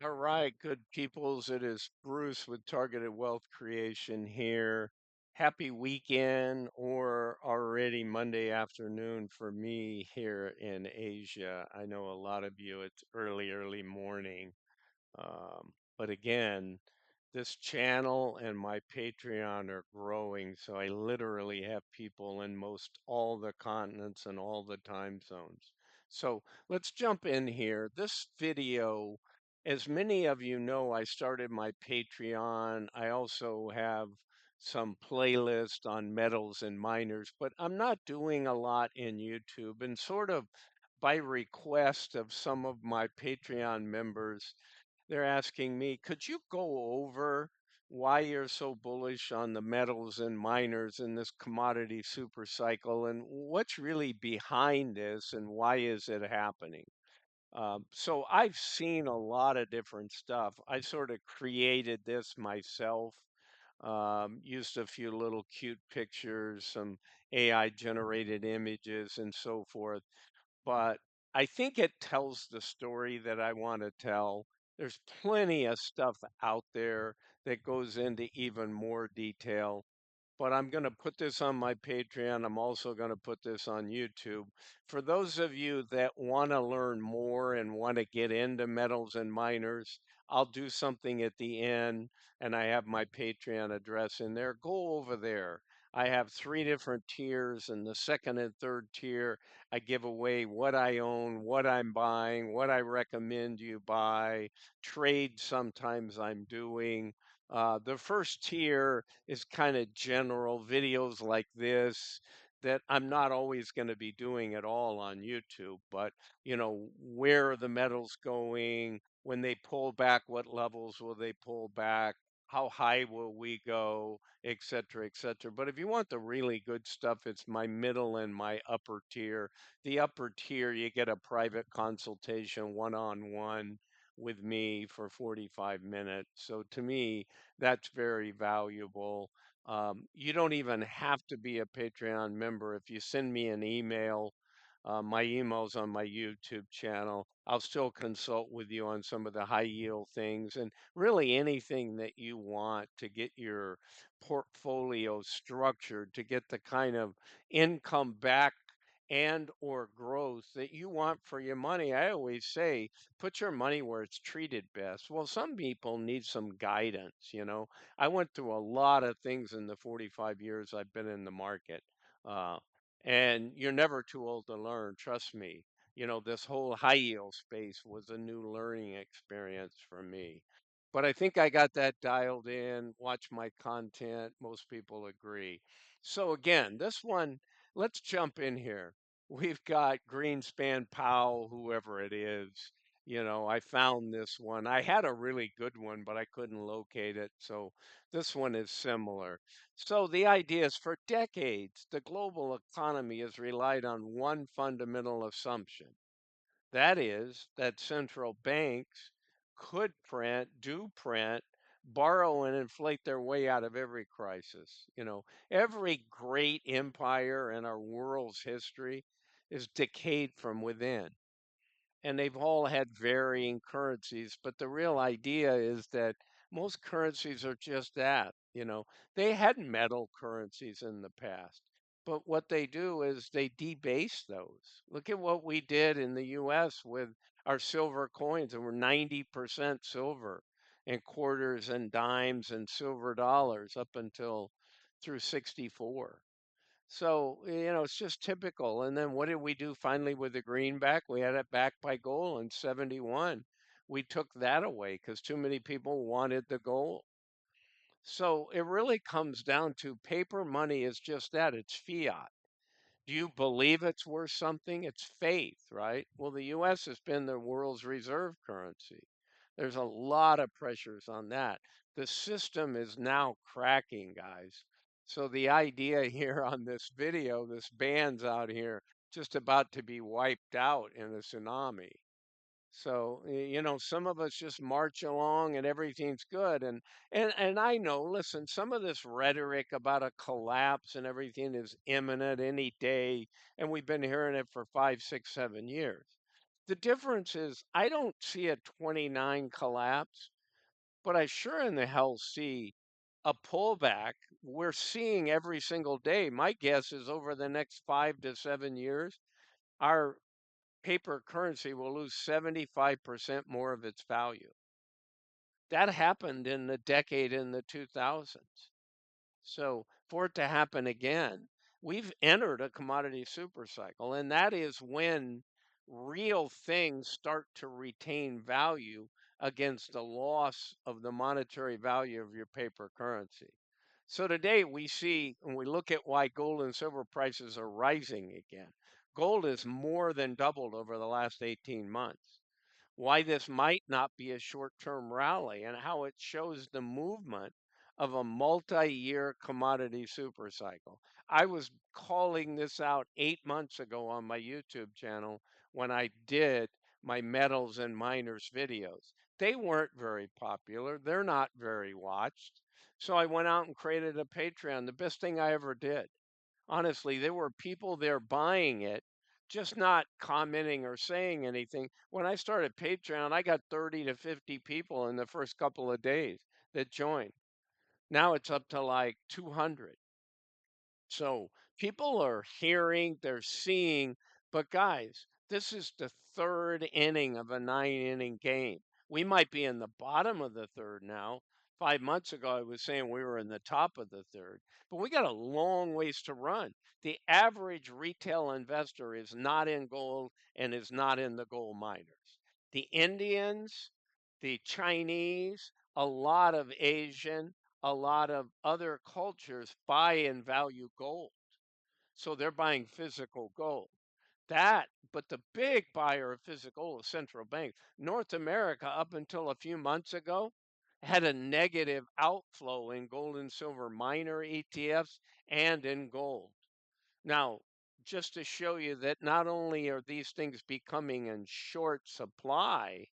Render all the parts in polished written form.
All right, good peoples. It is Bruce with Targeted Wealth Creation here. Happy weekend or already Monday afternoon for me here in Asia. I know a lot of you, it's early morning. But again, this channel and my Patreon are growing, so I literally have people in most all the continents and all the time zones. So let's jump in here. This video, as many of you know, I started my Patreon. I also have some playlist on metals and miners, but I'm not doing a lot in YouTube and sort of by request of some of my Patreon members. They're asking me, could you go over why you're so bullish on the metals and miners in this commodity super cycle and what's really behind this and why is it happening? So I've seen a lot of different stuff. I sort of created this myself, used a few little cute pictures, some AI generated images and so forth, but I think it tells the story that I want to tell. There's plenty of stuff out there that goes into even more detail, but I'm going to put this on my Patreon. I'm also going to put this on YouTube. For those of you that want to learn more and want to get into metals and miners, I'll do something at the end, and I have my Patreon address in there. Go over there. I have three different tiers, and the second and third tier, I give away what I own, what I'm buying, what I recommend you buy, trades sometimes I'm doing. The first tier is kind of general videos like this that I'm not always going to be doing at all on YouTube, but where are the metals going? When they pull back, what levels will they pull back? How high will we go, et cetera, et cetera. But if you want the really good stuff, it's my middle and my upper tier. The upper tier, you get a private consultation one-on-one with me for 45 minutes. So to me, that's very valuable. You don't even have to be a Patreon member. If you send me an email, my email's on my YouTube channel. I'll still consult with you on some of the high yield things and really anything that you want to get your portfolio structured to get the kind of income back and or growth that you want for your money. I always say, put your money where it's treated best. Well, some people need some guidance. I went through a lot of things in the 45 years I've been in the market. Uh, and you're never too old to learn, trust me. This whole high yield space was a new learning experience for me. But I think I got that dialed in, watch my content. Most people agree. So again, this one, let's jump in here. We've got Greenspan Powell, whoever it is. I found this one. I had a really good one, but I couldn't locate it. So this one is similar. So the idea is for decades, the global economy has relied on one fundamental assumption. That is, that central banks could do print, borrow, and inflate their way out of every crisis. Every great empire in our world's history is decayed from within and they've all had varying currencies. But the real idea is that most currencies are just that. They had metal currencies in the past, but what they do is they debase those. Look at what we did in the US with our silver coins, and we're 90% silver and quarters and dimes and silver dollars up until through 64. So, it's just typical. And then what did we do finally with the greenback? We had it backed by gold in 71. We took that away because too many people wanted the gold. So it really comes down to paper money is just that, it's fiat. Do you believe it's worth something? It's faith, right? Well, the US has been the world's reserve currency. There's a lot of pressures on that. The system is now cracking, guys. So the idea here on this video, this band's out here just about to be wiped out in a tsunami. So, some of us just march along and everything's good. And I know, listen, some of this rhetoric about a collapse and everything is imminent any day, and we've been hearing it for 5, 6, 7 years. The difference is I don't see a 29 collapse, but I sure in the hell see a pullback. We're seeing every single day. My guess is over the next 5 to 7 years, our paper currency will lose 75% more of its value. That happened in the decade in the 2000s. So for it to happen again, we've entered a commodity super cycle, and that is when real things start to retain value against the loss of the monetary value of your paper currency. So today we see, when we look at why gold and silver prices are rising again, gold has more than doubled over the last 18 months. Why this might not be a short term rally and how it shows the movement of a multi year commodity super cycle. I was calling this out 8 months ago on my YouTube channel when I did my metals and miners videos. They weren't very popular, they're not very watched. So I went out and created a Patreon, the best thing I ever did. Honestly, there were people there buying it, just not commenting or saying anything. When I started Patreon, I got 30 to 50 people in the first couple of days that joined. Now it's up to like 200. So people are hearing, they're seeing, but guys, this is the third inning of a 9 inning game. We might be in the bottom of the third now. 5 months ago, I was saying we were in the top of the third, but we got a long ways to run. The average retail investor is not in gold and is not in the gold miners. The Indians, the Chinese, a lot of Asian, a lot of other cultures buy and value gold. So they're buying physical gold. But the big buyer of physical gold is central banks. North America, up until a few months ago, had a negative outflow in gold and silver miner ETFs and in gold. Now, just to show you that not only are these things becoming in short supply,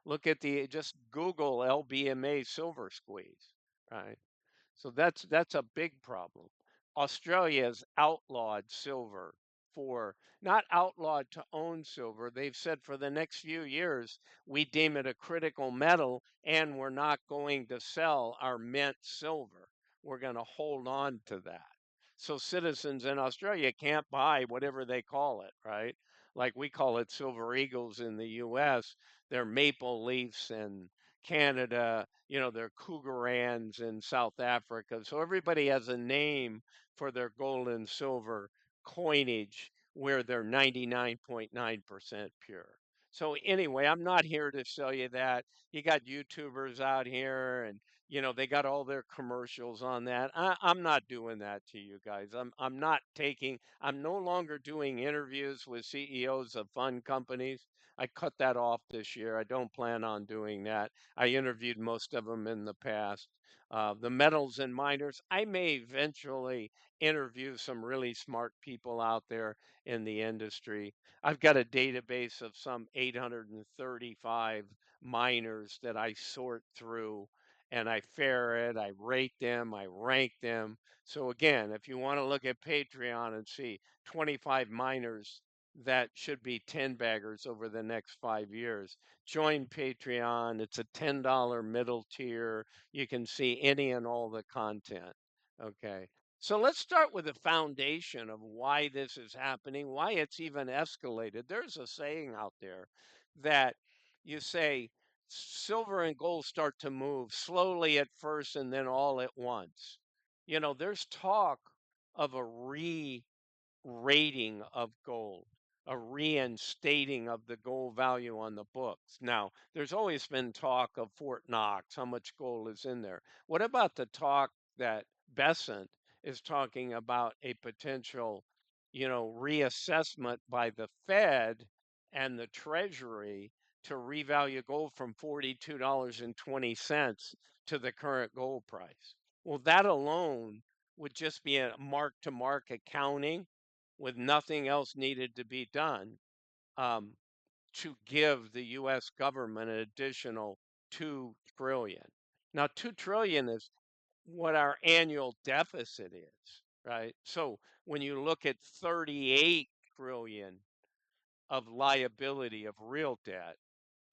look at just Google LBMA silver squeeze, right? So that's a big problem. Australia has outlawed silver for not outlawed to own silver. They've said for the next few years, we deem it a critical metal and we're not going to sell our mint silver. We're going to hold on to that. So citizens in Australia can't buy whatever they call it, right? Like we call it silver eagles in the US. They're maple leafs in Canada, they're Cougarans in South Africa. So everybody has a name for their gold and silver coinage where they're 99.9% pure. So anyway, I'm not here to sell you that. You got YouTubers out here and they got all their commercials on that. I'm not doing that to you guys. I'm no longer doing interviews with CEOs of fund companies. I cut that off this year. I don't plan on doing that. I interviewed most of them in the past. The metals and miners, I may eventually interview some really smart people out there in the industry. I've got a database of some 835 miners that I sort through and I ferret, I rate them, I rank them. So again, if you want to look at Patreon and see 25 miners that should be 10 baggers over the next 5 years, join Patreon. It's a $10 middle tier. You can see any and all the content. Okay. So let's start with the foundation of why this is happening, why it's even escalated. There's a saying out there that you say silver and gold start to move slowly at first and then all at once. There's talk of a rating of gold, a reinstating of the gold value on the books. Now, there's always been talk of Fort Knox, how much gold is in there. What about the talk that Besant is talking about a potential, reassessment by the Fed and the Treasury to revalue gold from $42.20 to the current gold price? Well, that alone would just be a mark to mark accounting with nothing else needed to be done um, to give the U.S. government an additional 2 trillion. Now, 2 trillion is what our annual deficit is, right? So when you look at 38 trillion of liability of real debt.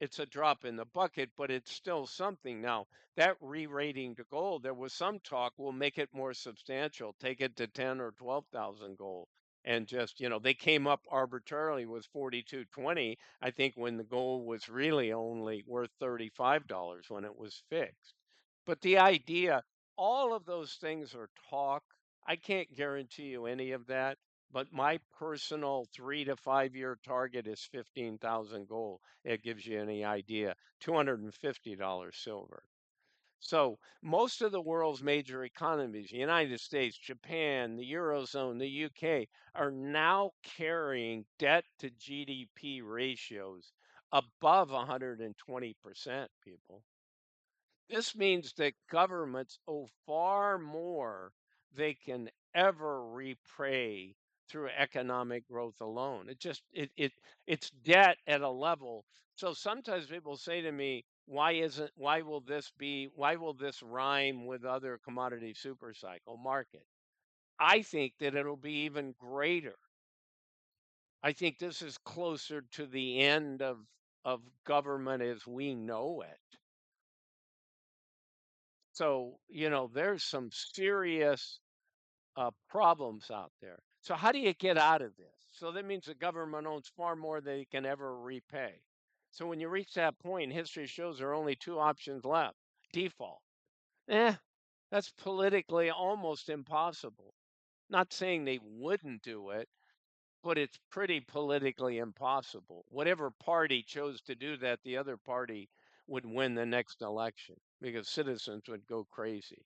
It's a drop in the bucket, but it's still something. Now, that re-rating to gold, there was some talk we'll make it more substantial, take it to 10 or 12,000 gold. And just, they came up arbitrarily with 42.20, I think, when the gold was really only worth $35 when it was fixed. But the idea, all of those things are talk. I can't guarantee you any of that, but my personal 3 to 5 year target is 15,000 gold. It gives you any idea. $250 silver. So most of the world's major economies, the United States, Japan, the Eurozone, the UK, are now carrying debt to GDP ratios above 120%, people. This means that governments owe far more they can ever repay through economic growth alone. It's debt at a level. So sometimes people say to me, why will this rhyme with other commodity super cycle market? I think that it'll be even greater. I think this is closer to the end of government as we know it. So, there's some serious problems out there. So, how do you get out of this? So, that means the government owns far more than it can ever repay. So, when you reach that point, history shows there are only two options left: default. Eh, that's politically almost impossible. Not saying they wouldn't do it, but it's pretty politically impossible. Whatever party chose to do that, the other party would win the next election because citizens would go crazy.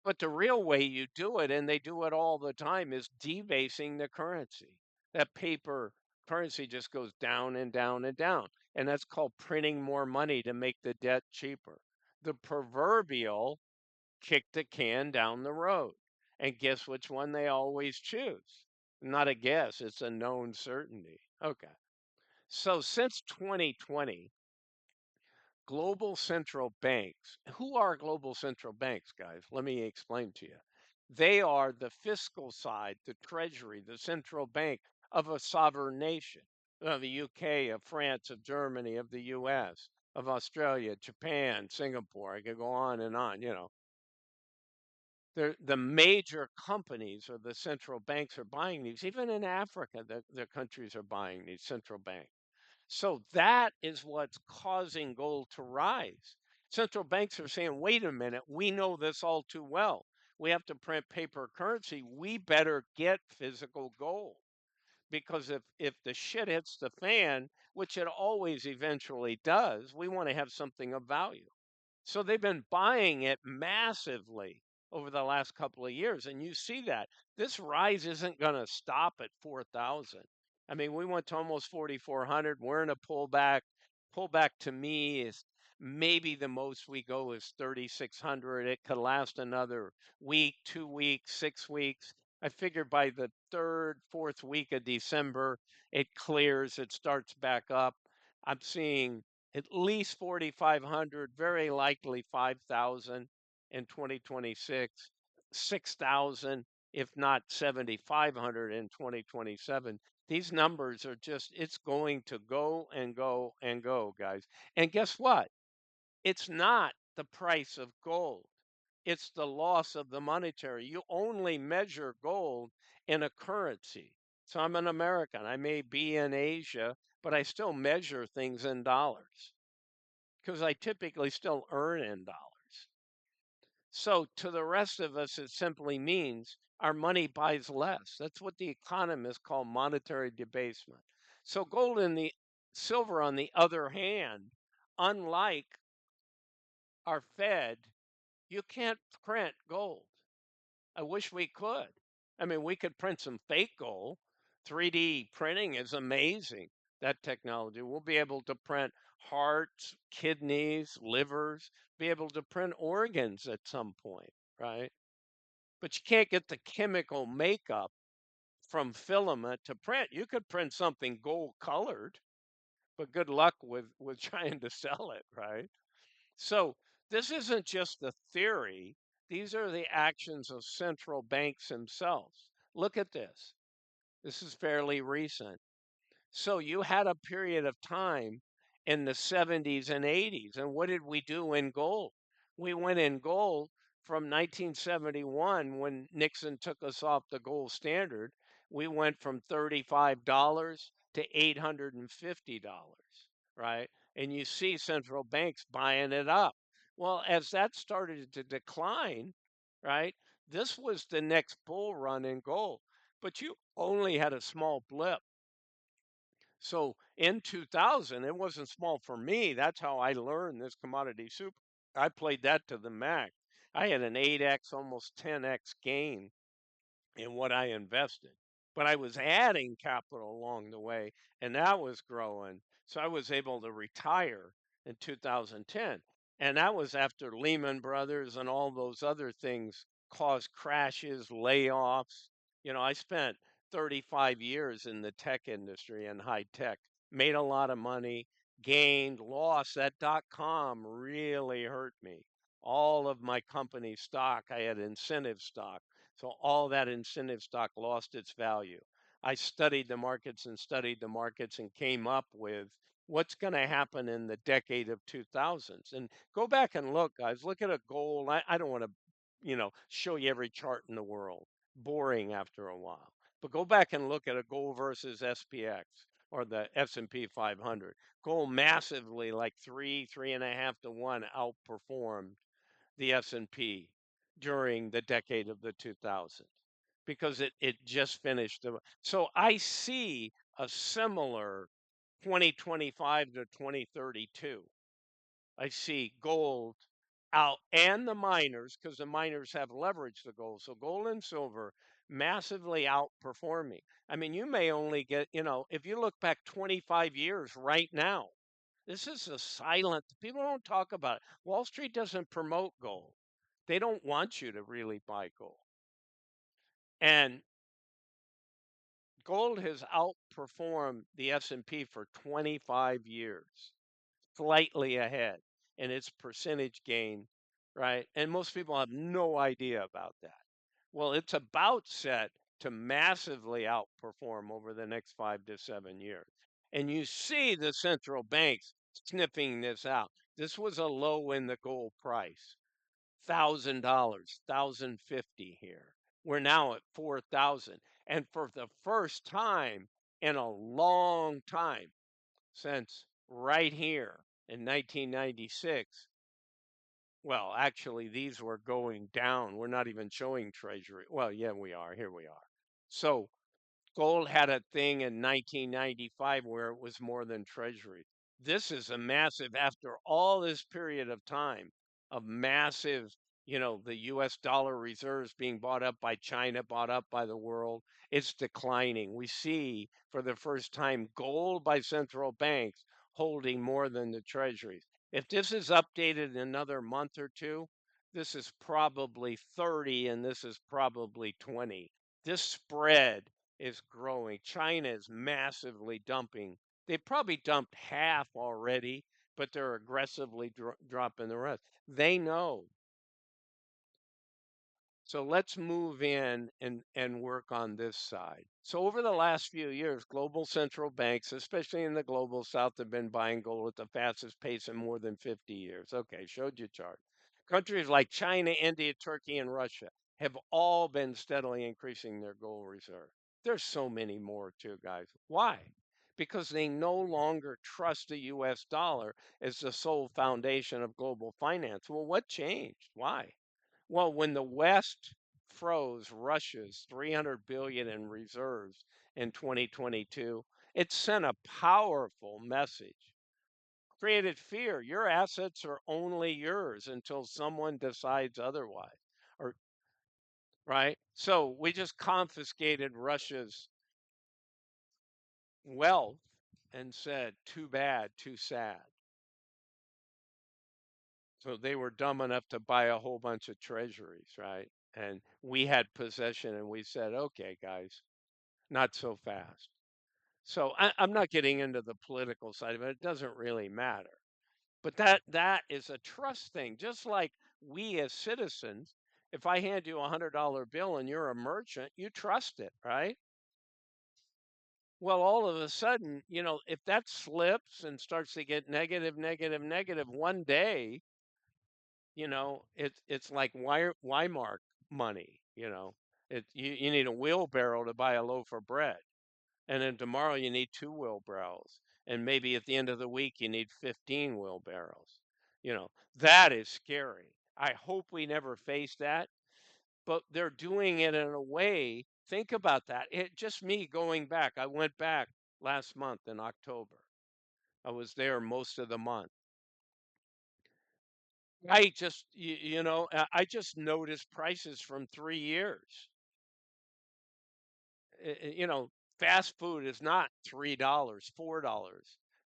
But the real way you do it, and they do it all the time, is debasing the currency. That paper currency just goes down and down and down. And that's called printing more money to make the debt cheaper. The proverbial kick the can down the road. And guess which one they always choose? Not a guess, it's a known certainty. Okay. So since 2020, global central banks. Who are global central banks, guys? Let me explain to you. They are the fiscal side, the treasury, the central bank of a sovereign nation, of the UK, of France, of Germany, of the US, of Australia, Japan, Singapore. I could go on and on. The major companies or the central banks are buying these. Even in Africa, the countries are buying these central banks. So that is what's causing gold to rise. Central banks are saying, wait a minute, we know this all too well. We have to print paper currency. We better get physical gold. Because if the shit hits the fan, which it always eventually does, we want to have something of value. So they've been buying it massively over the last couple of years. And you see that this rise isn't going to stop at 4,000. I mean, we went to almost 4,400. We're in a pullback. Pullback to me is maybe the most we go is 3,600. It could last another week, 2 weeks, 6 weeks. I figure by the third, fourth week of December, it clears, it starts back up. I'm seeing at least 4,500, very likely 5,000 in 2026, 6,000, if not 7,500 in 2027. These numbers are just, it's going to go and go and go, guys. And guess what? It's not the price of gold. It's the loss of the monetary. You only measure gold in a currency. So I'm an American. I may be in Asia, but I still measure things in dollars because I typically still earn in dollars. So to the rest of us, it simply means our money buys less. That's what the economists call monetary debasement. So gold and the silver, on the other hand, unlike our Fed, you can't print gold. I wish we could. I mean, we could print some fake gold. 3D printing is amazing. That technology. We'll be able to print hearts, kidneys, livers, be able to print organs at some point, right? But you can't get the chemical makeup from filament to print. You could print something gold colored, but good luck with trying to sell it, right? So this isn't just the theory. These are the actions of central banks themselves. Look at this. This is fairly recent. So you had a period of time in the 70s and 80s. And what did we do in gold? We went in gold from 1971 when Nixon took us off the gold standard. We went from $35 to $850, right? And you see central banks buying it up. Well, as that started to decline, right, this was the next bull run in gold. But you only had a small blip. So in 2000, it wasn't small for me. That's how I learned this commodity super. I played that to the max. I had an 8x, almost 10x gain in what I invested. But I was adding capital along the way, and that was growing. So I was able to retire in 2010. And that was after Lehman Brothers and all those other things caused crashes, layoffs. I spent 35 years in the tech industry and high tech, made a lot of money, gained, lost. That dot com really hurt me. All of my company stock, I had incentive stock. So all that incentive stock lost its value. I studied the markets and came up with what's going to happen in the decade of 2000s. And go back and look, guys. Look at a gold. I don't want to, show you every chart in the world. Boring after a while. But go back and look at a gold versus SPX or the S&P 500. Gold massively, like 3.5 to 1, outperformed the S&P during the decade of the 2000s because it just finished. So I see a similar 2025 to 2032. I see gold out and the miners because the miners have leverage to gold. So gold and silver massively outperforming. I mean, you may only get, if you look back 25 years right now, this is a silent, people don't talk about it. Wall Street doesn't promote gold. They don't want you to really buy gold. And gold has outperformed the S&P for 25 years, slightly ahead in its percentage gain, right? And most people have no idea about that. Well, it's about set to massively outperform over the next 5 to 7 years. And you see the central banks sniffing this out. This was a low in the gold price. $1,000, 1,050 here. We're now at 4,000. And for the first time in a long time, since right here in 1996, well, actually, these were going down. We're not even showing treasury. Well, yeah, we are. Here we are. So gold had a thing in 1995 where it was more than treasury. This is a massive, after all this period of time of massive, the US dollar reserves being bought up by China, bought up by the world, it's declining. We see for the first time gold by central banks holding more than the treasuries. If this is updated in another month or two, this is probably 30 and this is probably 20. This spread is growing. China is massively dumping. They probably dumped half already, but they're aggressively dropping the rest. They know. So let's move in and work on this side. So over the last few years, global central banks, especially in the global south, have been buying gold at the fastest pace in more than 50 years. Okay, showed you chart. Countries like China, India, Turkey, and Russia have all been steadily increasing their gold reserve. There's so many more too, guys. Why? Because they no longer trust the US dollar as the sole foundation of global finance. Well, what changed? Why? Well, when the West froze Russia's 300 billion in reserves in 2022, it sent a powerful message. Created fear. Your assets are only yours until someone decides otherwise. Or right? So we just confiscated Russia's wealth and said, too bad, too sad. So they were dumb enough to buy a whole bunch of treasuries, right? And we had possession and we said, okay, guys, not so fast. So I'm not getting into the political side of it. It doesn't really matter. But that is a trust thing. Just like we as citizens, if I hand you $100 bill and you're a merchant, you trust it, right? Well, all of a sudden, if that slips and starts to get negative, negative, negative one day, it's like Weimar money, you need a wheelbarrow to buy a loaf of bread. And then tomorrow you need two wheelbarrows. And maybe at the end of the week you need 15 wheelbarrows. That is scary. I hope we never face that, but they're doing it in a way. Think about that. It just me going back. I went back last month in October. I was there most of the month. I just noticed prices from 3 years. Fast food is not $3, $4.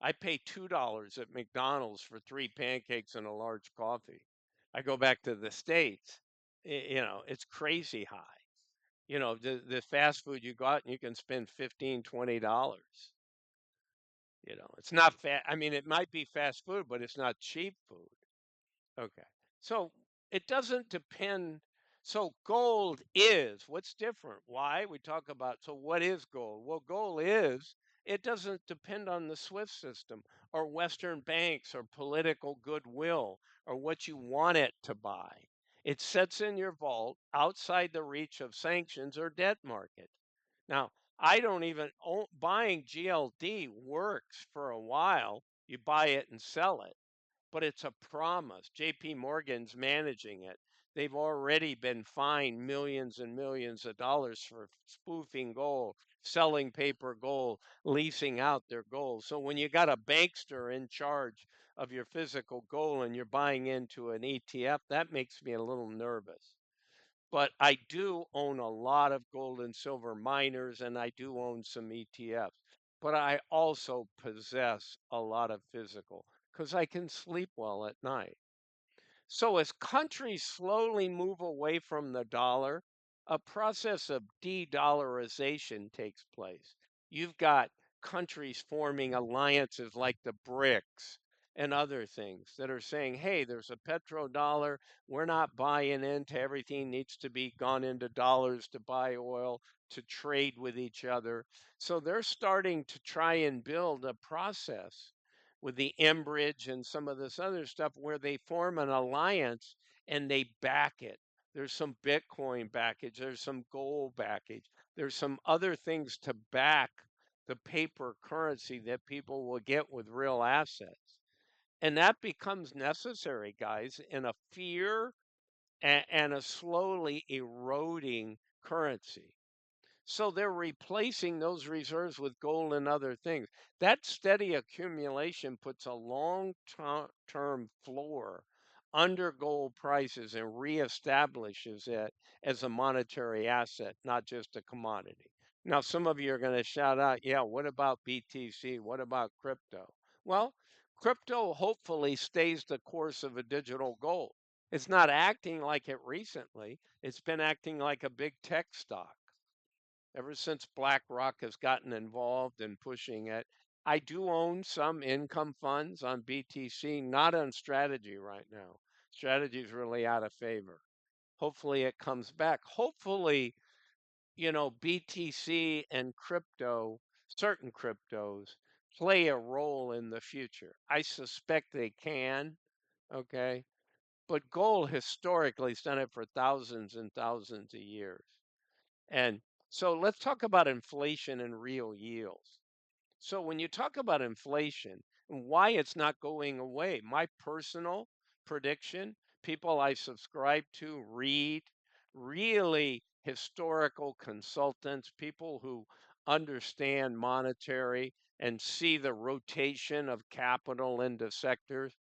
I pay $2 at McDonald's for three pancakes and a large coffee. I go back to the States, it's crazy high. The fast food you got and you can spend 15, $20. It's not fat. I mean, it might be fast food, but it's not cheap food. Okay. So it doesn't depend. So gold is what's different. Why? We talk about, so what is gold? Well, gold is, it doesn't depend on the SWIFT system or Western banks or political goodwill or what you want it to buy. It sits in your vault outside the reach of sanctions or debt market. Now, I don't even own, buying GLD works for a while. You buy it and sell it, but it's a promise. JP Morgan's managing it. They've already been fined millions and millions of dollars for spoofing gold, selling paper gold, leasing out their gold. So when you got a bankster in charge of your physical gold and you're buying into an ETF, that makes me a little nervous. But I do own a lot of gold and silver miners, and I do own some ETFs. But I also possess a lot of physical because I can sleep well at night. So, as countries slowly move away from the dollar, a process of de dollarization takes place. You've got countries forming alliances like the BRICS and other things that are saying, hey, there's a petrodollar. We're not buying into everything needs to be gone into dollars to buy oil, to trade with each other. So, they're starting to try and build a process with the Enbridge and some of this other stuff where they form an alliance and they back it. There's some Bitcoin backage, there's some gold backage, there's some other things to back the paper currency that people will get with real assets. And that becomes necessary, guys, in a fear and a slowly eroding currency. So they're replacing those reserves with gold and other things. That steady accumulation puts a long-term floor under gold prices and reestablishes it as a monetary asset, not just a commodity. Now, some of you are going to shout out, yeah, what about BTC? What about crypto? Well, crypto hopefully stays the course of a digital gold. It's not acting like it recently. It's been acting like a big tech stock ever since BlackRock has gotten involved in pushing it. I do own some income funds on BTC, not on strategy right now. Strategy is really out of favor. Hopefully it comes back. Hopefully, BTC and crypto, certain cryptos, play a role in the future. I suspect they can, okay? But gold historically has done it for thousands and thousands of years. And so let's talk about inflation and real yields. So when you talk about inflation and why it's not going away, my personal prediction, people I subscribe to, read, really historical consultants, people who understand monetary and see the rotation of capital into sectors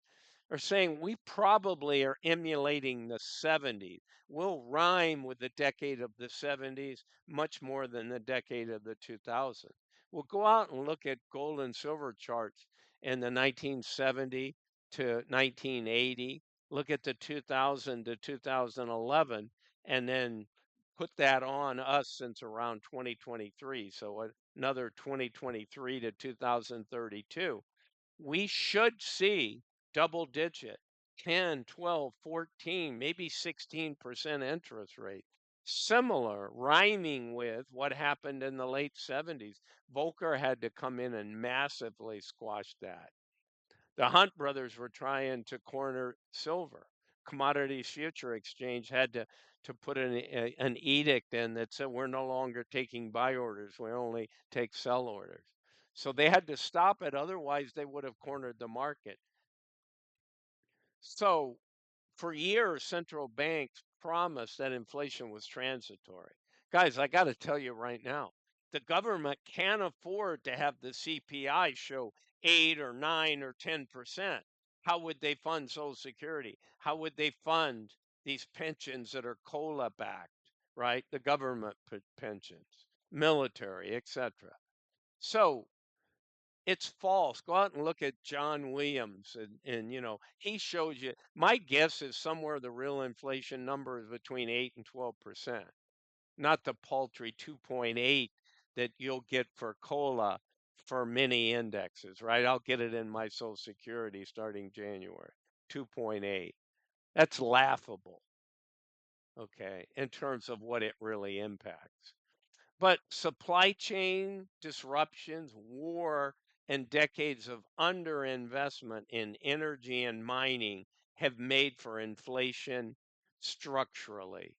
are saying we probably are emulating the 70s. We'll rhyme with the decade of the 70s much more than the decade of the 2000s. We'll go out and look at gold and silver charts in the 1970 to 1980, look at the 2000 to 2011, and then put that on us since around 2023. So another 2023 to 2032 we should see double digit 10, 12, 14, maybe 16% interest rate. Similar, rhyming with what happened in the late 70s. Volcker had to come in and massively squash that. The Hunt brothers were trying to corner silver. Commodities Future Exchange had to put an edict in that said we're no longer taking buy orders, we only take sell orders. So they had to stop it, otherwise, they would have cornered the market. So for years, central banks promised that inflation was transitory. Guys, I got to tell you right now, the government can't afford to have the CPI show 8 or 9 or 10%. How would they fund Social Security? How would they fund these pensions that are COLA backed, right? The government pensions, military, etc. So it's false. Go out and look at John Williams and he shows you my guess is somewhere the real inflation number is between 8 and 12%, not the paltry 2.8 that you'll get for COLA for many indexes, right? I'll get it in my Social Security starting January. 2.8. That's laughable, okay, in terms of what it really impacts. But supply chain disruptions, war, and decades of underinvestment in energy and mining have made for inflation structurally.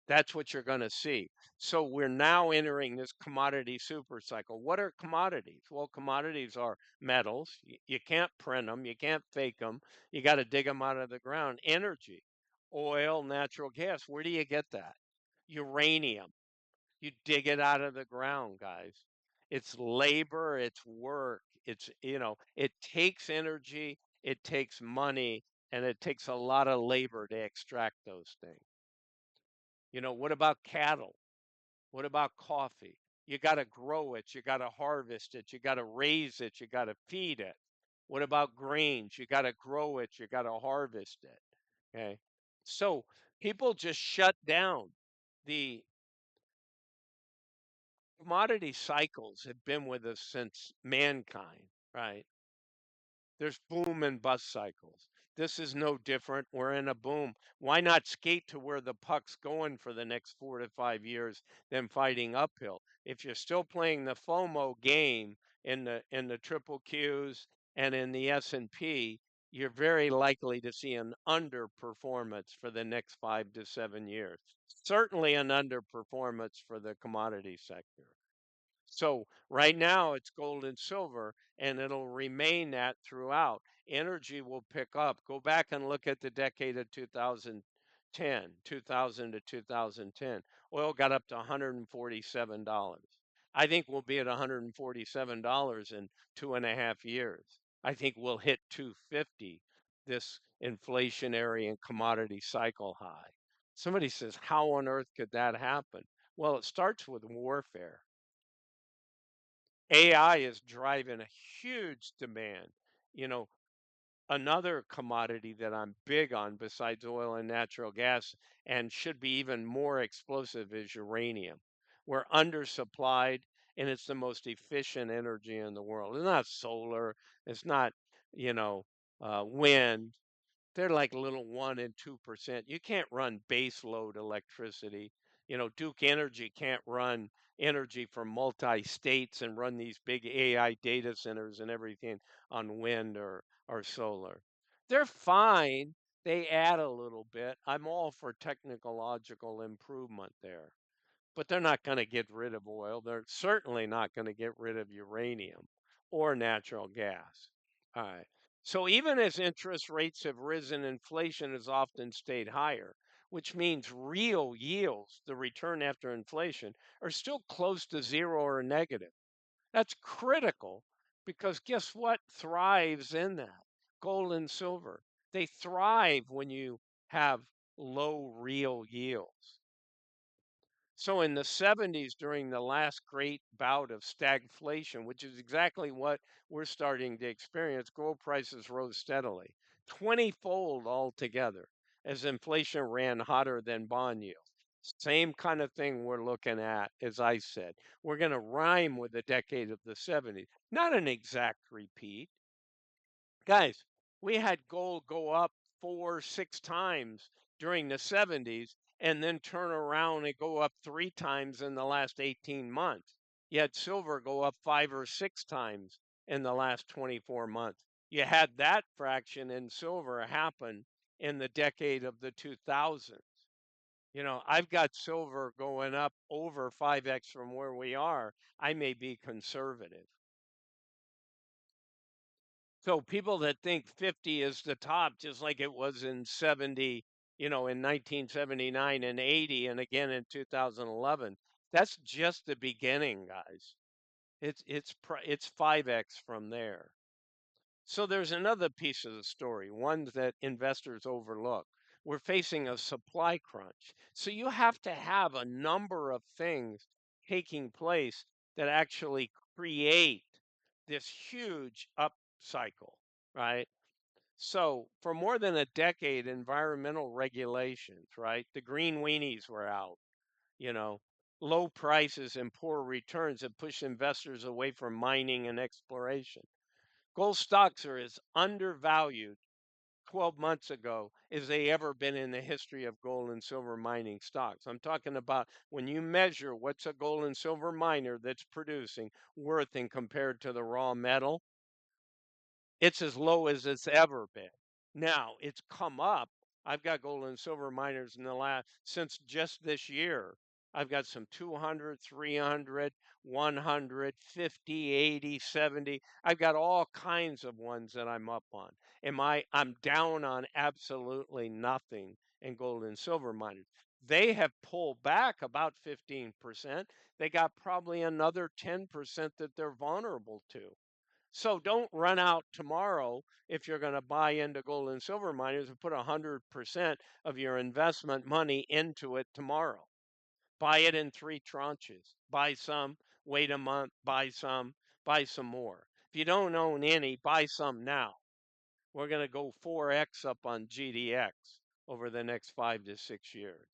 That's what you're going to see. So we're now entering this commodity super cycle. What are commodities? Well, commodities are metals. You can't print them, you can't fake them. You got to dig them out of the ground. Energy, oil, natural gas. Where do you get that? Uranium. You dig it out of the ground, guys. It's labor, it's work. It takes energy, it takes money, and it takes a lot of labor to extract those things. What about cattle? What about coffee? You got to grow it, you got to harvest it, you got to raise it, you got to feed it. What about grains? You got to grow it, you got to harvest it. Okay. So people just shut down the commodity cycles have been with us since mankind, right? There's boom and bust cycles. This is no different. We're in a boom. Why not skate to where the puck's going for the next 4 to 5 years than fighting uphill? If you're still playing the FOMO game in the triple Qs and in the S&P, you're very likely to see an underperformance for the next 5 to 7 years. Certainly an underperformance for the commodity sector. So right now it's gold and silver, and it'll remain that throughout. Energy will pick up. Go back and look at the decade of 2010, 2000 to 2010. Oil got up to $147. I think we'll be at $147 in 2.5 years. I think we'll hit 250, this inflationary and commodity cycle high. Somebody says, how on earth could that happen? Well, it starts with warfare. AI is driving a huge demand. You know, another commodity that I'm big on besides oil and natural gas and should be even more explosive is uranium. We're undersupplied and it's the most efficient energy in the world. It's not solar, it's not, you know, wind. They're like little 1 and 2%. You can't run base load electricity. Duke Energy can't run energy for multi-states and run these big AI data centers and everything on wind or solar. They're fine. They add a little bit. I'm all for technological improvement there, but they're not going to get rid of oil. They're certainly not going to get rid of uranium or natural gas. All right. So even as interest rates have risen, inflation has often stayed higher, which means real yields, the return after inflation, are still close to zero or negative. That's critical because guess what thrives in that? Gold and silver. They thrive when you have low real yields. So in the 70s, during the last great bout of stagflation, which is exactly what we're starting to experience, gold prices rose steadily, 20-fold altogether, as inflation ran hotter than bond yields. Same kind of thing we're looking at, as I said. We're going to rhyme with the decade of the 70s. Not an exact repeat. Guys, we had gold go up 4, 6 times during the 70s, and then turn around and go up 3 times in the last 18 months. Yet silver go up 5 or 6 times in the last 24 months. You had that fraction in silver happen in the decade of the 2000s. I've got silver going up over 5x from where we are. I may be conservative. So people that think 50 is the top, just like it was in 70, in 1979 and 80, and again in 2011, that's just the beginning, guys. It's 5x from there. So there's another piece of the story, one that investors overlook. We're facing a supply crunch. So you have to have a number of things taking place that actually create this huge upcycle, right? So for more than a decade, environmental regulations, right? The green weenies were out, you know, low prices and poor returns have pushed investors away from mining and exploration. Gold stocks are as undervalued 12 months ago as they ever been in the history of gold and silver mining stocks. I'm talking about when you measure what's a gold and silver miner that's producing worth in compared to the raw metal, it's as low as it's ever been. Now, it's come up. I've got gold and silver miners in the last, since just this year. I've got some 200, 300, 100, 50, 80, 70. I've got all kinds of ones that I'm up on. I'm down on absolutely nothing in gold and silver miners. They have pulled back about 15%. They got probably another 10% that they're vulnerable to. So don't run out tomorrow if you're going to buy into gold and silver miners and put 100% of your investment money into it tomorrow. Buy it in 3 tranches. Buy some, wait a month, buy some more. If you don't own any, buy some now. We're going to go 4x up on GDX over the next 5 to 6 years.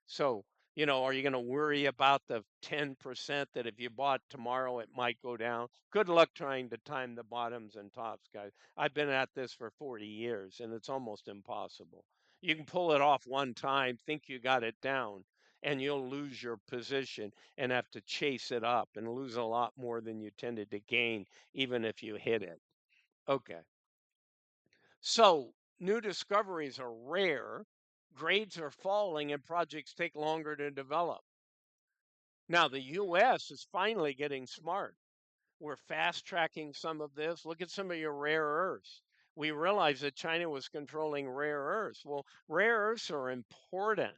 So, are you going to worry about the 10% that if you bought tomorrow, it might go down? Good luck trying to time the bottoms and tops, guys. I've been at this for 40 years and it's almost impossible. You can pull it off one time, think you got it down, and you'll lose your position and have to chase it up and lose a lot more than you tended to gain, even if you hit it. Okay. So new discoveries are rare, grades are falling, and projects take longer to develop. Now, the US is finally getting smart. We're fast tracking some of this. Look at some of your rare earths. We realized that China was controlling rare earths. Well, rare earths are important.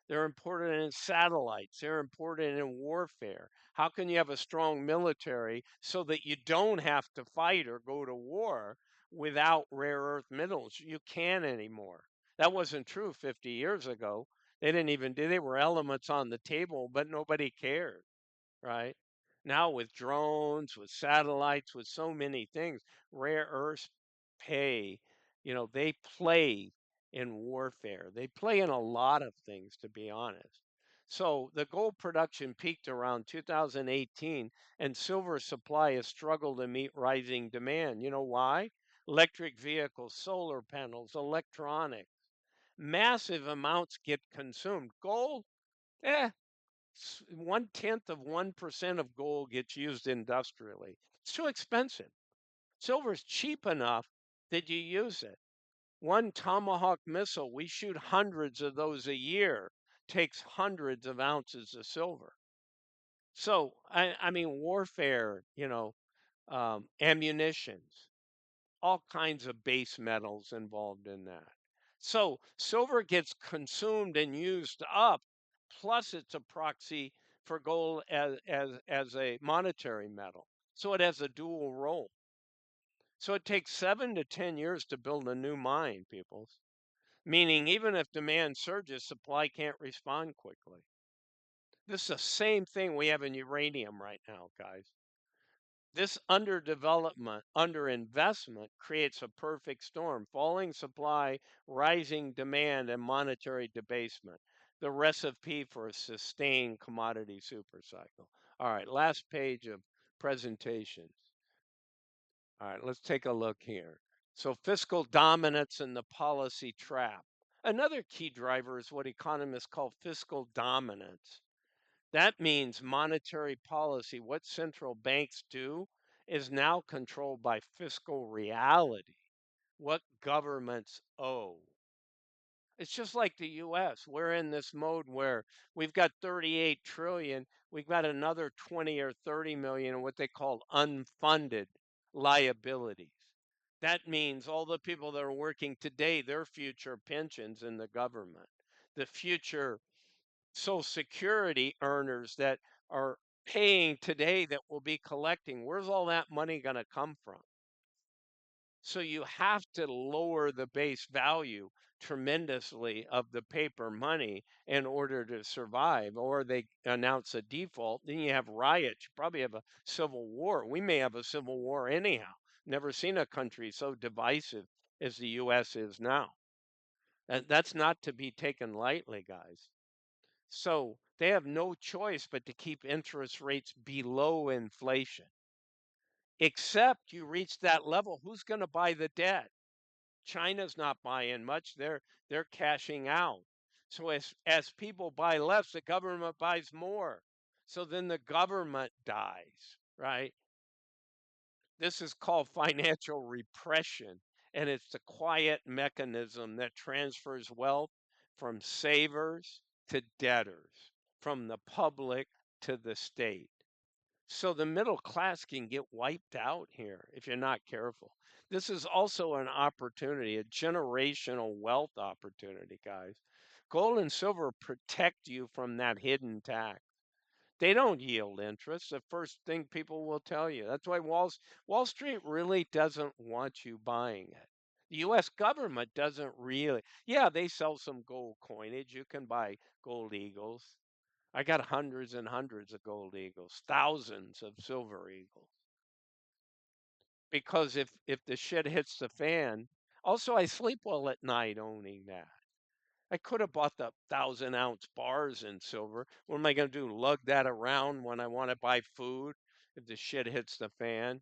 They're important in satellites. They're important in warfare. How can you have a strong military so that you don't have to fight or go to war without rare earth minerals? You can't anymore. That wasn't true 50 years ago. They didn't even do, they were elements on the table, but nobody cared, right? Now with drones, with satellites, with so many things, rare earths pay, they play in warfare. They play in a lot of things, to be honest. So the gold production peaked around 2018, and silver supply has struggled to meet rising demand. You know why? Electric vehicles, solar panels, electronics, massive amounts get consumed. Gold, eh, 1/10 of 1% of gold gets used industrially. It's too expensive. Silver's cheap enough that you use it. One Tomahawk missile, we shoot hundreds of those a year, takes hundreds of ounces of silver. So, I mean, warfare, ammunitions, all kinds of base metals involved in that. So silver gets consumed and used up, plus it's a proxy for gold as a monetary metal. So it has a dual role. So it takes 7 to 10 years to build a new mine, peoples. Meaning even if demand surges, supply can't respond quickly. This is the same thing we have in uranium right now, guys. This underdevelopment, underinvestment creates a perfect storm: falling supply, rising demand, and monetary debasement. The recipe for a sustained commodity supercycle. All right, last page of presentations. All right, let's take a look here. So fiscal dominance and the policy trap. Another key driver is what economists call fiscal dominance. That means monetary policy, what central banks do, is now controlled by fiscal reality, what governments owe. It's just like the US. We're in this mode where we've got 38 trillion, we've got another 20 or 30 million in what they call unfunded liabilities. That means all the people that are working today, their future pensions in the government, the future Social Security earners that are paying today that will be collecting, where's all that money going to come from? So you have to lower the base value tremendously of the paper money in order to survive, or they announce a default. Then you have riots. You probably have a civil war. We may have a civil war anyhow. Never seen a country so divisive as the US is now. And that's not to be taken lightly, guys. So they have no choice but to keep interest rates below inflation. Except you reach that level, who's going to buy the debt? China's not buying much. They're cashing out. So as people buy less, the government buys more. So then the government dies, right? This is called financial repression, and it's the quiet mechanism that transfers wealth from savers to debtors, from the public to the state. So the middle class can get wiped out here if you're not careful. This is also an opportunity, a generational wealth opportunity, guys. Gold and silver protect you from that hidden tax. They don't yield interest. The first thing people will tell you. That's why Wall Street really doesn't want you buying it. The US government doesn't really. Yeah, they sell some gold coinage. You can buy gold eagles. I got hundreds and hundreds of gold eagles, thousands of silver eagles. Because if the shit hits the fan, also I sleep well at night owning that. I could have bought the 1,000 ounce bars in silver. What am I going to do? Lug that around when I want to buy food if the shit hits the fan?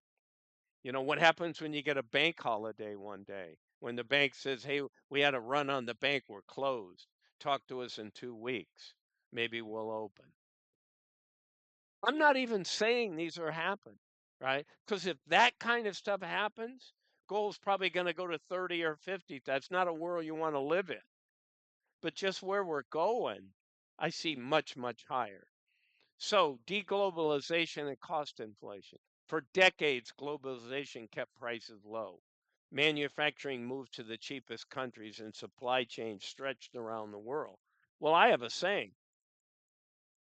You know, what happens when you get a bank holiday one day? When the bank says, hey, we had a run on the bank, we're closed. Talk to us in 2 weeks. Maybe we'll open. I'm not even saying these are happening, right? Because if that kind of stuff happens, gold's probably going to go to 30 or 50. That's not a world you want to live in. But just where we're going, I see much, much higher. So, deglobalization and cost inflation. For decades, globalization kept prices low. Manufacturing moved to the cheapest countries and supply chains stretched around the world. Well, I have a saying: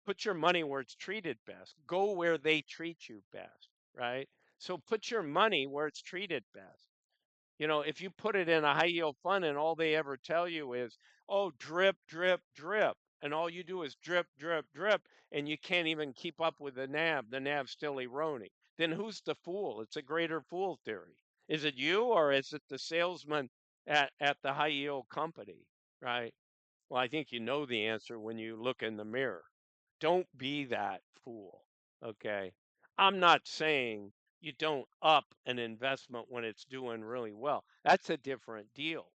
put your money where it's treated best. Go where they treat you best, right? So put your money where it's treated best. You know, if you put it in a high yield fund and all they ever tell you is, oh, drip, drip, drip, and all you do is drip, drip, drip, and you can't even keep up with the NAV's still eroding, then who's the fool? It's a greater fool theory. Is it you or is it the salesman at the high yield company, right? Well, I think you know the answer when you look in the mirror. Don't be that fool. Okay. I'm not saying you don't up an investment when it's doing really well. That's a different deal.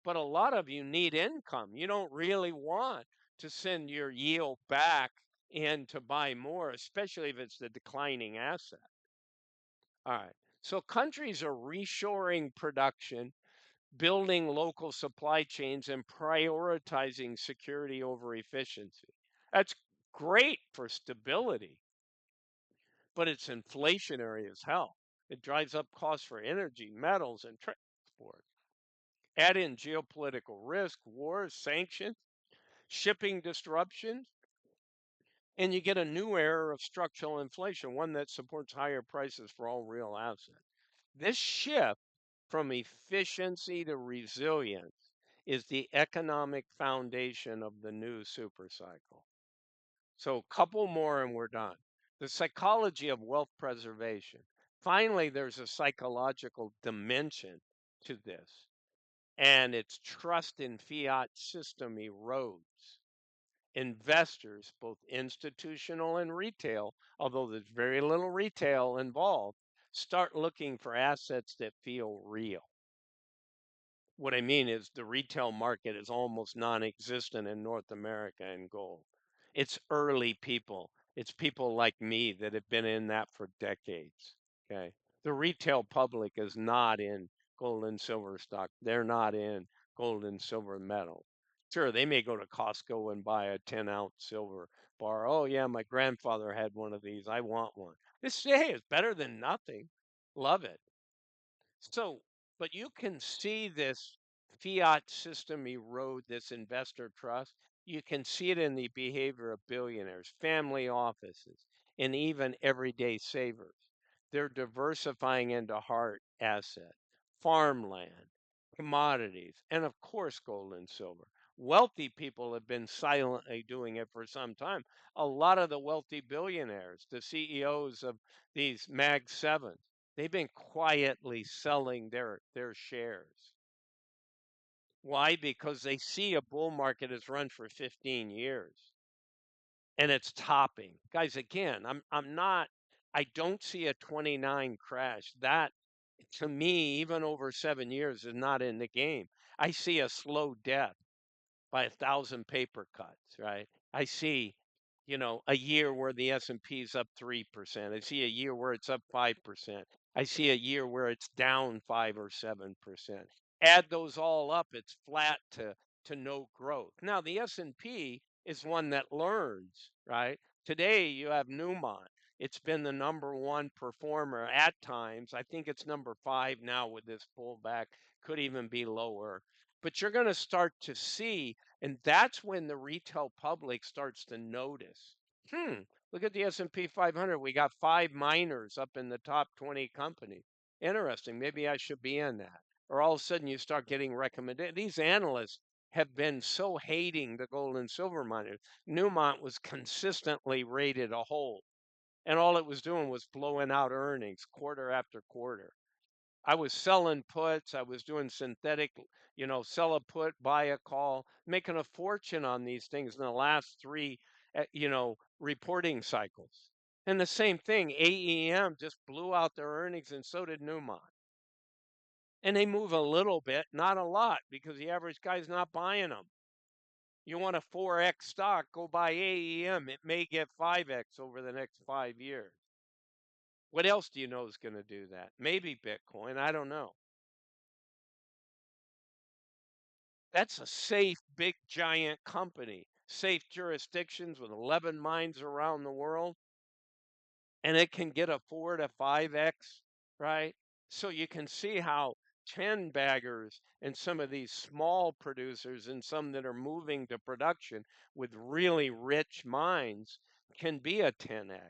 But a lot of you need income. You don't really want to send your yield back in to buy more, especially if it's the declining asset. All right. So countries are reshoring production, building local supply chains, and prioritizing security over efficiency. That's great for stability, but it's inflationary as hell. It drives up costs for energy, metals, and transport. Add in geopolitical risk, wars, sanctions, shipping disruptions, and you get a new era of structural inflation, one that supports higher prices for all real assets. This shift from efficiency to resilience is the economic foundation of the new supercycle. So, a couple more and we're done. The psychology of wealth preservation. Finally, there's a psychological dimension to this, and it's trust in fiat system erodes. Investors, both institutional and retail, although there's very little retail involved, start looking for assets that feel real. What I mean is the retail market is almost non-existent in North America in gold. It's early people. It's people like me that have been in that for decades. Okay. The retail public is not in gold and silver stock. They're not in gold and silver metal. Sure, they may go to Costco and buy a 10-ounce silver bar. Oh, yeah, my grandfather had one of these. I want one. This, hey, is better than nothing. Love it. So, but you can see this fiat system erode this investor trust. You can see it in the behavior of billionaires, family offices, and even everyday savers. They're diversifying into hard assets, farmland, commodities, and of course, gold and silver. Wealthy people have been silently doing it for some time. A lot of the wealthy billionaires, the CEOs of these Mag 7s, they've been quietly selling their shares. Why? Because they see a bull market has run for 15 years and it's topping. Guys, again, I'm not I don't see a 29 crash. That to me, even over 7 years is not in the game. I see a slow death by 1,000 paper cuts, right? I see, a year where the S&P is up 3%. I see a year where it's up 5%. I see a year where it's down 5 or 7%. Add those all up, it's flat to no growth. Now, the S&P is one that learns, right? Today you have Newmont. It's been the number one performer at times. I think it's number 5 now with this pullback, could even be lower. But you're going to start to see, and that's when the retail public starts to notice. Look at the S&P 500. We got 5 miners up in the top 20 companies. Interesting. Maybe I should be in that. Or all of a sudden you start getting recommended. These analysts have been so hating the gold and silver miners. Newmont was consistently rated a hold, and all it was doing was blowing out earnings quarter after quarter. I was selling puts. I was doing synthetic, sell a put, buy a call, making a fortune on these things in the last three, reporting cycles. And the same thing, AEM just blew out their earnings, and so did Newmont. And they move a little bit, not a lot, because the average guy's not buying them. You want a 4x stock, go buy AEM. It may get 5x over the next 5 years. What else do you know is going to do that? Maybe Bitcoin. I don't know. That's a safe, big, giant company. Safe jurisdictions with 11 mines around the world, and it can get a 4 to 5x, right? So you can see how 10 baggers and some of these small producers and some that are moving to production with really rich mines can be a 10x.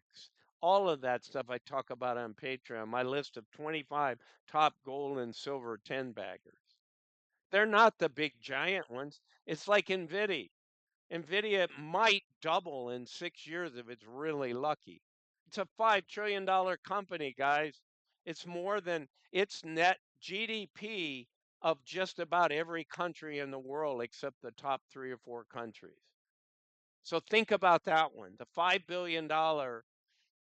All of that stuff I talk about on Patreon, my list of 25 top gold and silver 10 baggers. They're not the big giant ones. It's like NVIDIA. NVIDIA might double in 6 years if it's really lucky. It's a $5 trillion company, guys. It's more than its net GDP of just about every country in the world except the top 3 or 4 countries. So think about that one. The $5 billion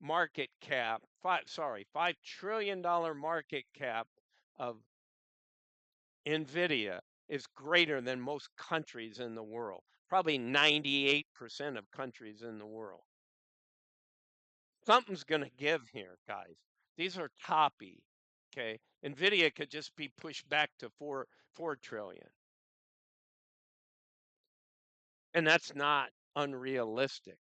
market cap, $5 trillion market cap of NVIDIA is greater than most countries in the world, probably 98% of countries in the world. Something's going to give here, guys. These are toppy. Okay. NVIDIA could just be pushed back to 4 trillion. And that's not unrealistic,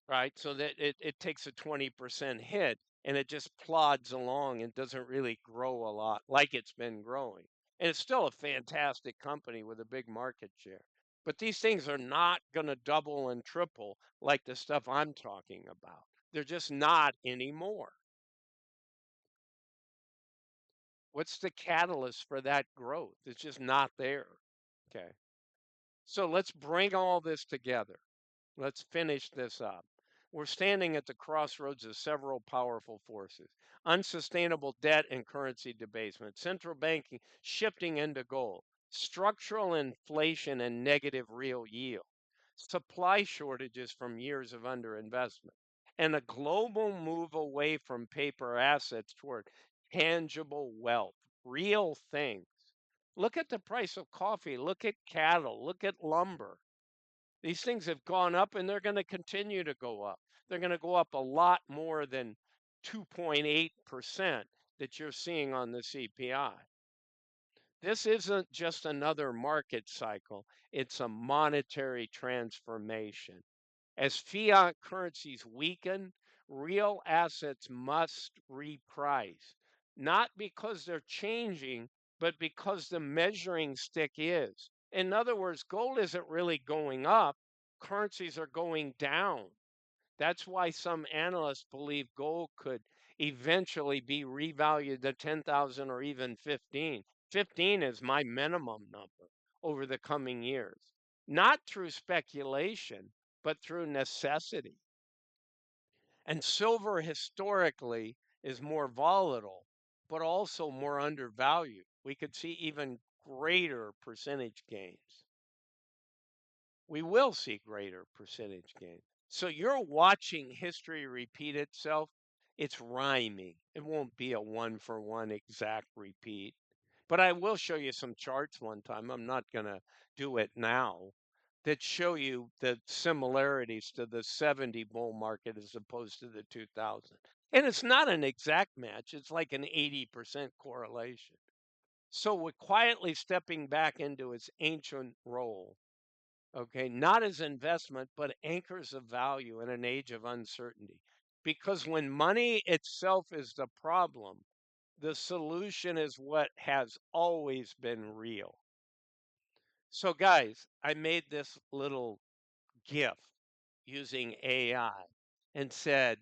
right? So that it takes a 20% hit and it just plods along and doesn't really grow a lot like it's been growing. And it's still a fantastic company with a big market share. But these things are not going to double and triple like the stuff I'm talking about. They're just not anymore. What's the catalyst for that growth? It's just not there. Okay. So let's bring all this together. Let's finish this up. We're standing at the crossroads of several powerful forces: unsustainable debt and currency debasement, central banking shifting into gold, structural inflation and negative real yield, supply shortages from years of underinvestment, and a global move away from paper assets toward tangible wealth. real things. Look at the price of coffee, look at cattle, look at lumber. These things have gone up and they're going to continue to go up. They're going to go up a lot more than 2.8% that you're seeing on the CPI. This isn't just another market cycle, it's a monetary transformation. As fiat currencies weaken, real assets must reprice, not because they're changing, but because the measuring stick is. In other words, gold isn't really going up, currencies are going down. That's why some analysts believe gold could eventually be revalued to 10,000 or even 15. 15 is my minimum number over the coming years, not through speculation, but through necessity. And silver historically is more volatile, but also more undervalued. We could see even greater percentage gains. We will see greater percentage gains. So you're watching history repeat itself. It's rhyming. It won't be a one for one exact repeat. But I will show you some charts one time. I'm not going to do it now that show you the similarities to the 70 bull market as opposed to the 2000. And it's not an exact match, it's like an 80% correlation. So we're quietly stepping back into its ancient role. Okay, not as investment, but anchors of value in an age of uncertainty. Because when money itself is the problem, the solution is what has always been real. So, guys, I made this little GIF using AI and said,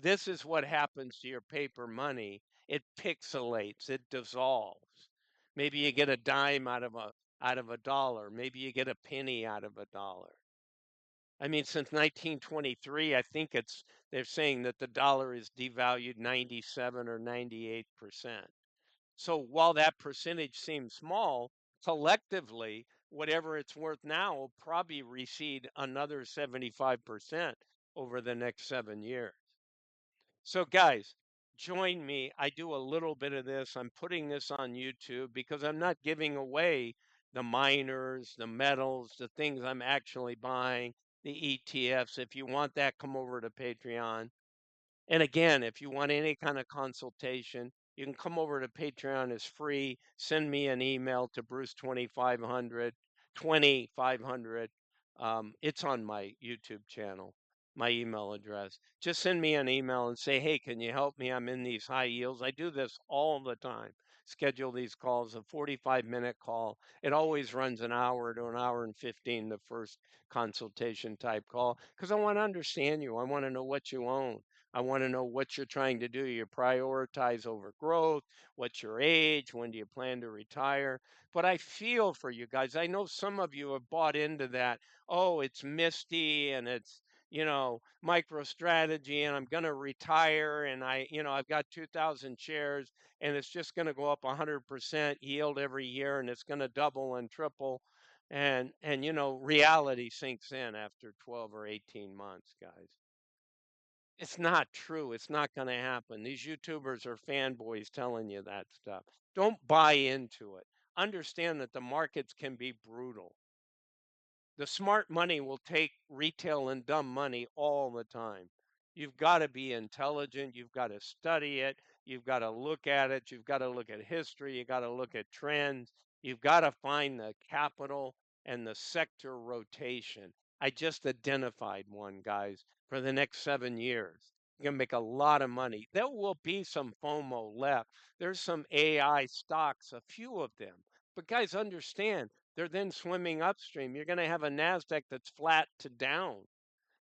this is what happens to your paper money. It pixelates, it dissolves. Maybe you get a dime out of a dollar. Maybe you get a penny out of a dollar. I mean, since 1923, I think they're saying that the dollar is devalued 97 or 98%. So while that percentage seems small, collectively, whatever it's worth now will probably recede another 75% over the next 7 years. So, guys, join me. I do a little bit of this. I'm putting this on YouTube because I'm not giving away the miners, the metals, the things I'm actually buying, the ETFs. If you want that, come over to Patreon. And again, if you want any kind of consultation, you can come over to Patreon. It's free. Send me an email to Bruce2500, 2500. It's on my YouTube channel, my email address. Just send me an email and say, hey, can you help me? I'm in these high yields. I do this all the time. Schedule these calls, a 45-minute call. It always runs an hour to an hour and 15, the first consultation type call, because I want to understand you. I want to know what you own. I want to know what you're trying to do. You prioritize over growth. What's your age? When do you plan to retire? But I feel for you guys. I know some of you have bought into that. Oh, it's misty and it's, micro strategy and I'm going to retire and I've got 2,000 shares and it's just going to go up 100% yield every year and it's going to double and triple. And reality sinks in after 12 or 18 months, guys. It's not true. It's not going to happen. These YouTubers are fanboys telling you that stuff. Don't buy into it. Understand that the markets can be brutal. The smart money will take retail and dumb money all the time. You've got to be intelligent. You've got to study it. You've got to look at it. You've got to look at history. You've got to look at trends. You've got to find the capital and the sector rotation. I just identified one, guys, for the next 7 years. You're going to make a lot of money. There will be some FOMO left. There's some AI stocks, a few of them. But guys, understand, they're then swimming upstream. You're going to have a NASDAQ that's flat to down.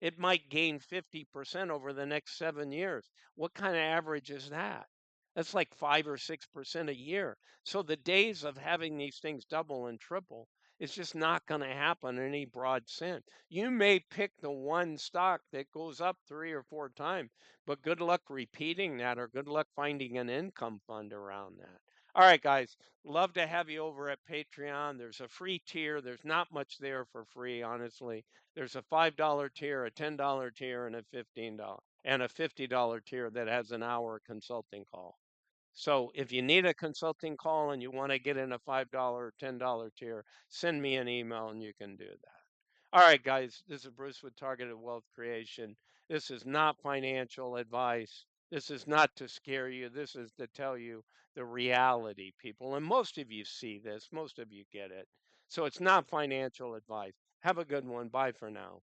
It might gain 50% over the next 7 years. What kind of average is that? That's like 5 or 6% a year. So the days of having these things double and triple is just not going to happen in any broad sense. You may pick the one stock that goes up 3 or 4 times, but good luck repeating that or good luck finding an income fund around that. All right, guys, love to have you over at Patreon. There's a free tier. There's not much there for free, honestly. There's a $5 tier, a $10 tier, and a $15 and a $50 tier that has an hour consulting call. So if you need a consulting call and you want to get in a $5 or $10 tier, send me an email and you can do that. All right, guys, this is Bruce with Targeted Wealth Creation. This is not financial advice. This is not to scare you. This is to tell you the reality, people. And most of you see this, most of you get it. So it's not financial advice. Have a good one. Bye for now.